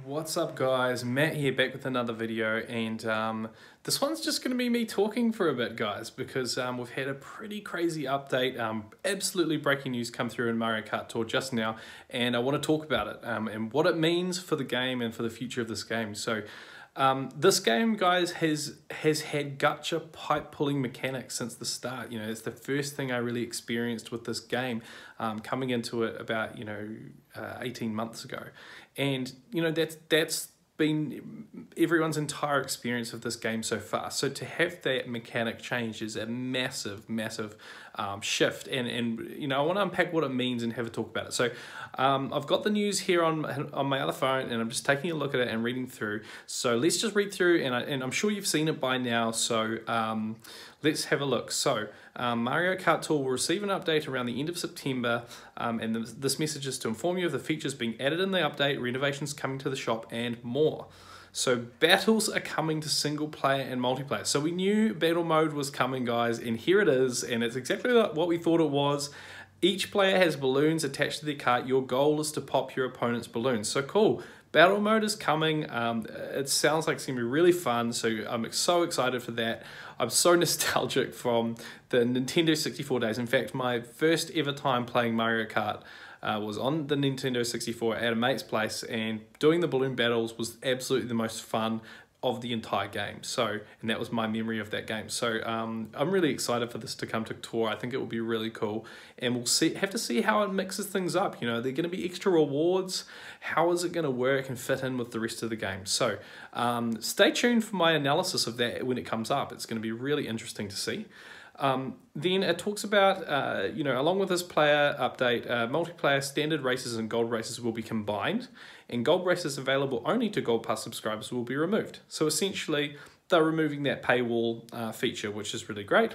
What's up guys, Matt here back with another video, and this one's just going to be me talking for a bit guys, because we've had a pretty crazy update, absolutely breaking news come through in Mario Kart Tour just now, and I want to talk about it and what it means for the game and for the future of this game. So this game, guys, has had gacha pipe pulling mechanics since the start. You know, it's the first thing I really experienced with this game, coming into it about 18 months ago, and that's been everyone's entire experience of this game so far. So to have that mechanic change is a massive shift, and I want to unpack what it means and have a talk about it. So I've got the news here on my other phone, and I'm just taking a look at it and reading through. So let's just read through, and I'm sure you've seen it by now, so let's have a look. So Mario Kart Tour will receive an update around the end of September, and this message is to inform you of the features being added in the update, renovations coming to the shop, and more. So battles are coming to single player and multiplayer. So we knew battle mode was coming, guys, and here it is, and it's exactly like what we thought it was. Each player has balloons attached to their kart. Your goal is to pop your opponent's balloons. So cool. Battle mode is coming. It sounds like it's going to be really fun, so I'm so excited for that. I'm so nostalgic from the Nintendo 64 days. In fact, my first ever time playing Mario Kart was on the Nintendo 64 at a mate's place, and doing the balloon battles was absolutely the most fun of the entire game. So, and that was my memory of that game. So I'm really excited for this to come to tour. I think it will be really cool, and we'll have to see how it mixes things up. They're going to be extra rewards. How is it going to work and fit in with the rest of the game? So stay tuned for my analysis of that when it comes up. It's going to be really interesting to see. Then it talks about, along with this player update, multiplayer standard races and gold races will be combined, and gold races available only to Gold Pass subscribers will be removed. So essentially, they're removing that paywall feature, which is really great.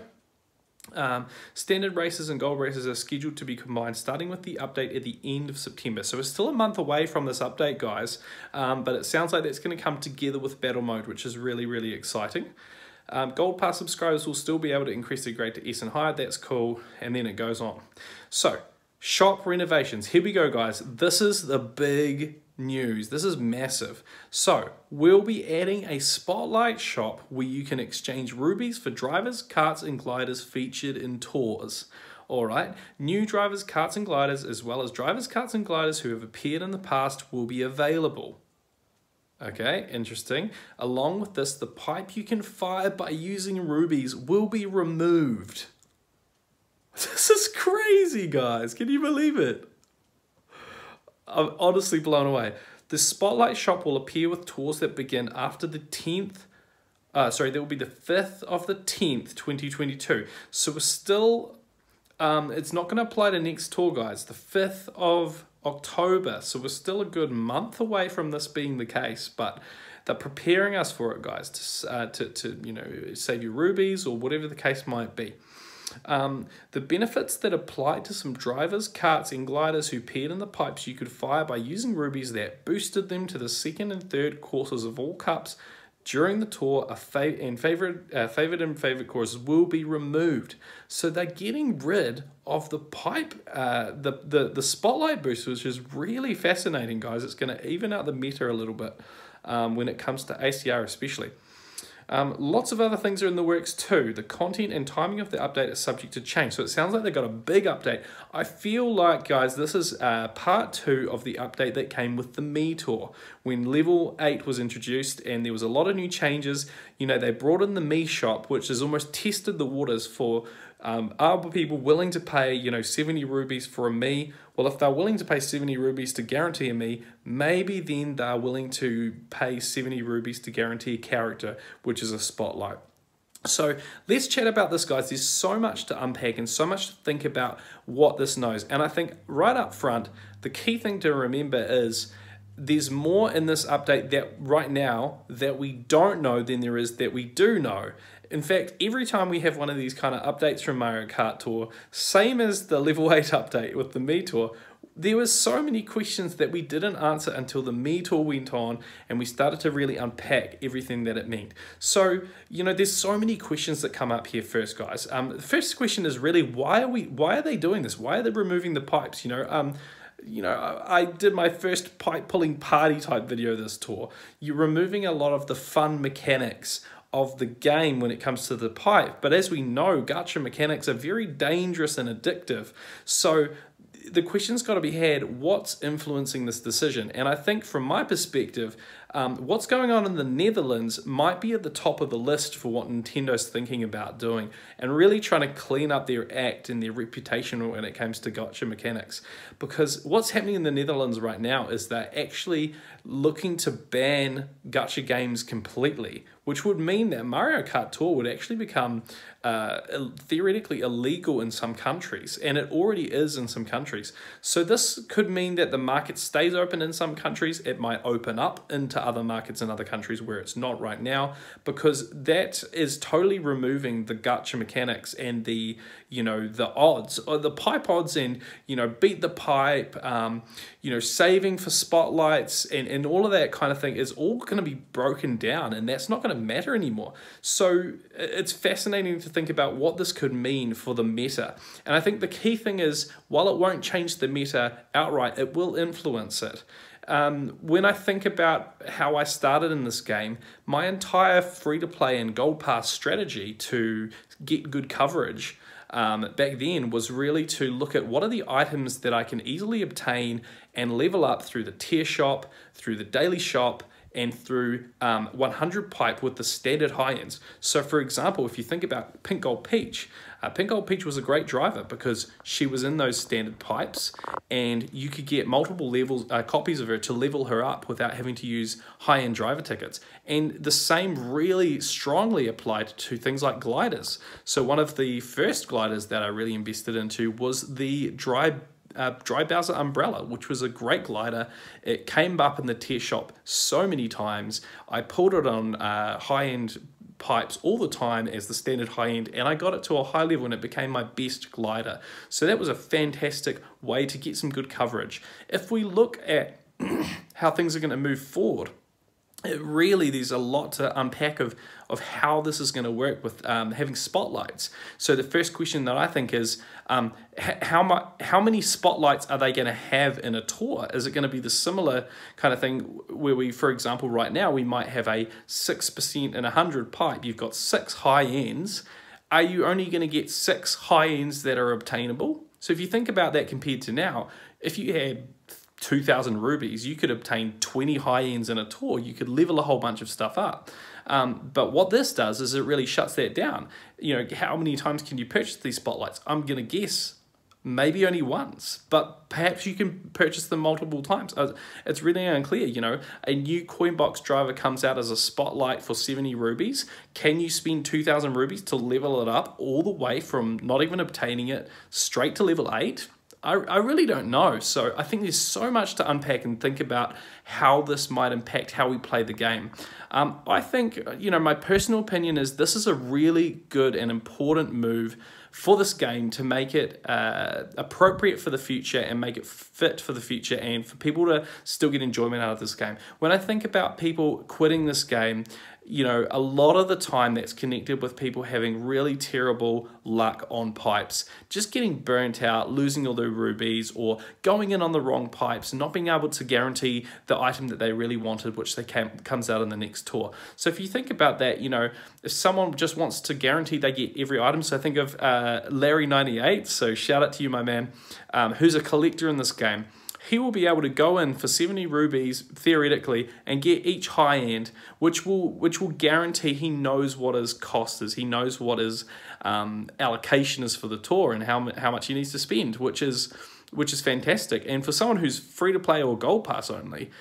Standard races and gold races are scheduled to be combined starting with the update at the end of September. So we're still a month away from this update, guys, but it sounds like that's going to come together with battle mode, which is really exciting. Gold Pass subscribers will still be able to increase their grade to S and higher. That's cool. And then it goes on. So, shop renovations. Here we go, guys. This is the big news. This is massive. So, we'll be adding a spotlight shop where you can exchange rubies for drivers, karts, and gliders featured in tours. Alright, new drivers, karts, and gliders, as well as drivers, karts, and gliders who have appeared in the past will be available. Okay, interesting. Along with this, the pipe you can fire by using rubies will be removed. This is crazy, guys. Can you believe it? I'm honestly blown away. The Spotlight Shop will appear with tours that begin after the 10th. That will be the 5th of the 10th, 2022. So we're still, it's not going to apply to next tour, guys. The 5th of October, so we're still a good month away from this being the case, but they're preparing us for it, guys, to save you rubies or whatever the case might be. The benefits that apply to some drivers, karts, and gliders who paired in the pipes you could fire by using rubies that boosted them to the second and third courses of all cups during the tour, favored and favorite courses will be removed. So they're getting rid of the pipe, the spotlight boost, which is really fascinating, guys. It's going to even out the meta a little bit when it comes to ACR especially. Lots of other things are in the works too. The content and timing of the update is subject to change. So it sounds like they've got a big update. I feel like, guys, this is part 2 of the update that came with the Me Tour. When level 8 was introduced and there was a lot of new changes, they brought in the Me Shop, which has almost tested the waters for are people willing to pay 70 rubies for a Me? Well, if they're willing to pay 70 rubies to guarantee a Me, maybe then they're willing to pay 70 rubies to guarantee a character, which is a spotlight. So let's chat about this, guys. There's so much to unpack and so much to think about what this knows. And I think right up front, the key thing to remember is there's more in this update that right now that we don't know than there is that we do know. In fact, every time we have one of these kind of updates from Mario Kart Tour, same as the level 8 update with the Me Tour, there was so many questions that we didn't answer until the Me Tour went on and we started to really unpack everything that it meant. So, there's so many questions that come up here first, guys. The first question is really, why are they doing this? Why are they removing the pipes? you know, I did my first pipe pulling party type video this tour. You're removing a lot of the fun mechanics of the game when it comes to the pipe. But as we know, gacha mechanics are very dangerous and addictive. So the question's got to be had, what's influencing this decision? And I think from my perspective, what's going on in the Netherlands might be at the top of the list for what Nintendo's thinking about doing, and really trying to clean up their act and their reputation when it comes to gacha mechanics. Because what's happening in the Netherlands right now is they're actually looking to ban gacha games completely, which would mean that Mario Kart Tour would actually become theoretically illegal in some countries, and it already is in some countries. So this could mean that the market stays open in some countries. It might open up into other markets in other countries where it's not right now, because that is totally removing the gacha mechanics and the, you know, the odds, or the pipe odds, and, you know, beat the pipe, you know, saving for spotlights, and all of that kind of thing is all going to be broken down, and that's not going to matter anymore. So it's fascinating to think about what this could mean for the meta. And I think the key thing is, while it won't change the meta outright, it will influence it. When I think about how I started in this game, my entire free-to-play and gold pass strategy to get good coverage back then was really to look at what are the items that I can easily obtain and level up through the tier shop, through the daily shop, and through 100 pipe with the standard high-ends. So for example, if you think about Pink Gold Peach, Pink Gold Peach was a great driver because she was in those standard pipes, and you could get multiple levels, copies of her to level her up without having to use high-end driver tickets. And the same really strongly applied to things like gliders. So one of the first gliders that I really invested into was the Dry Bowser Umbrella, which was a great glider. It came up in the tier shop so many times. I pulled it on high-end pipes all the time as the standard high-end, and I got it to a high level and it became my best glider. So that was a fantastic way to get some good coverage. If we look at how things are going to move forward, there's a lot to unpack of how this is going to work with having spotlights. So the first question that I think is, how many spotlights are they going to have in a tour? Is it going to be the similar kind of thing where we, for example, right now, we might have a 6% and 100 pipe. You've got 6 high ends. Are you only going to get 6 high ends that are obtainable? So if you think about that compared to now, if you had 2,000 rubies, you could obtain 20 high ends in a tour. You could level a whole bunch of stuff up. But what this does is it really shuts that down. You know, how many times can you purchase these spotlights? I'm going to guess maybe only once, but perhaps you can purchase them multiple times. It's really unclear. You know, a new coin box driver comes out as a spotlight for 70 rubies. Can you spend 2,000 rubies to level it up all the way from not even obtaining it straight to level 8? I really don't know. So I think there's so much to unpack and think about how this might impact how we play the game. I think, you know, my personal opinion is this is a really good and important move for this game to make it appropriate for the future and make it fit for the future and for people to still get enjoyment out of this game. When I think about people quitting this game, you know, a lot of the time that's connected with people having really terrible luck on pipes, just getting burnt out, losing all their rubies, or going in on the wrong pipes, not being able to guarantee the item that they really wanted, which comes out in the next tour. So if you think about that, you know, if someone just wants to guarantee they get every item, so think of Larry98, so shout out to you, my man, who's a collector in this game. He will be able to go in for 70 rubies, theoretically, and get each high end, which will guarantee he knows what his cost is. He knows what his allocation is for the tour and how much he needs to spend, which is fantastic. And for someone who's free to play or gold pass only,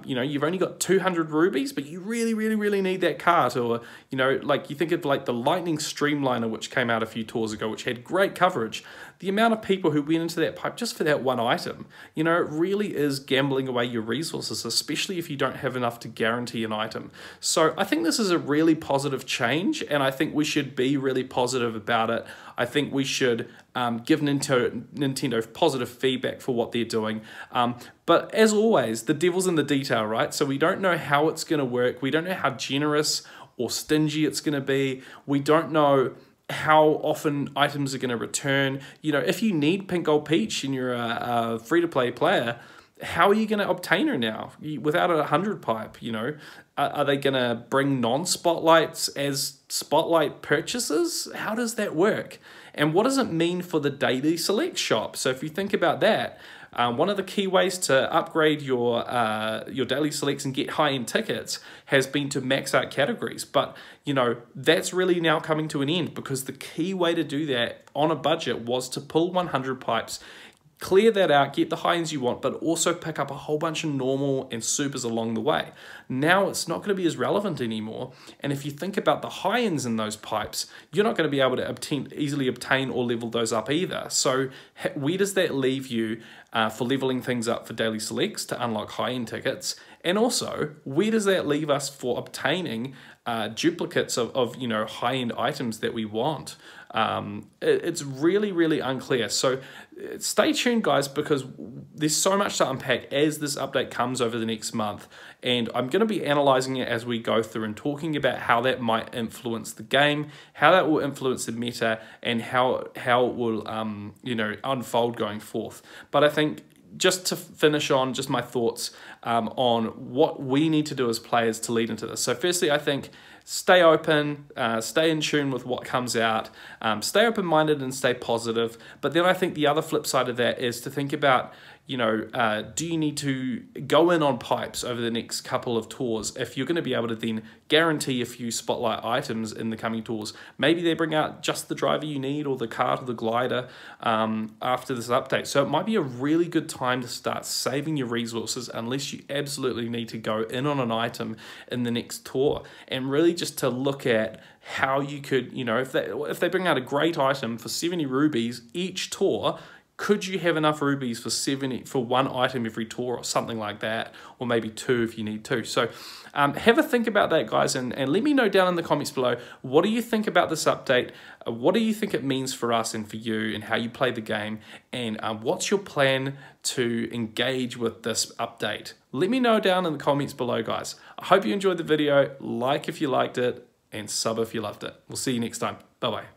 you know, you've only got 200 rubies, but you really, really, really need that cart. Or, you know, like you think of like the Lightning Streamliner, which came out a few tours ago, which had great coverage. The amount of people who went into that pipe just for that one item, you know, it really is gambling away your resources, especially if you don't have enough to guarantee an item. So I think this is a really positive change, and I think we should be really positive about it. I think we should give Nintendo positive feedback for what they're doing. But as always, the devil's in the detail, right? So we don't know how it's going to work. We don't know how generous or stingy it's going to be. We don't know how often items are going to return. You know, if you need Pink Gold Peach and you're a free-to-play player, how are you going to obtain her now without a 100 pipe? You know, are they going to bring non-spotlights as spotlight purchases? How does that work? And what does it mean for the daily select shop? So if you think about that, one of the key ways to upgrade your daily selects and get high-end tickets has been to max out categories. But, you know, that's really now coming to an end, because the key way to do that on a budget was to pull 100 pipes, clear that out, get the high ends you want, but also pick up a whole bunch of normal and supers along the way. Now it's not going to be as relevant anymore. And if you think about the high ends in those pipes, you're not going to be able to easily obtain or level those up either. So where does that leave you for leveling things up for daily selects to unlock high end tickets? And also, where does that leave us for obtaining duplicates of you know, high end items that we want? It's really, really unclear. So stay tuned, guys, because there's so much to unpack as this update comes over the next month. And I'm going to be analyzing it as we go through and talking about how that might influence the game, how that will influence the meta, and how it will you know, unfold going forth. But I think, just to finish on just my thoughts on what we need to do as players to lead into this. So firstly, I think stay open, stay in tune with what comes out, stay open-minded and stay positive. But then I think the other flip side of that is to think about, you know, do you need to go in on pipes over the next couple of tours if you're going to be able to then guarantee a few spotlight items in the coming tours? Maybe they bring out just the driver you need, or the kart or the glider after this update. So it might be a really good time to start saving your resources, unless you absolutely need to go in on an item in the next tour, and really just to look at how you could, you know, if they bring out a great item for 70 rubies each tour, could you have enough rubies for one item every tour, or something like that, or maybe two if you need to? So have a think about that, guys, and let me know down in the comments below, what do you think about this update? What do you think it means for us and for you, and how you play the game? And what's your plan to engage with this update? Let me know down in the comments below, guys. I hope you enjoyed the video. Like if you liked it, and sub if you loved it. We'll see you next time. Bye-bye.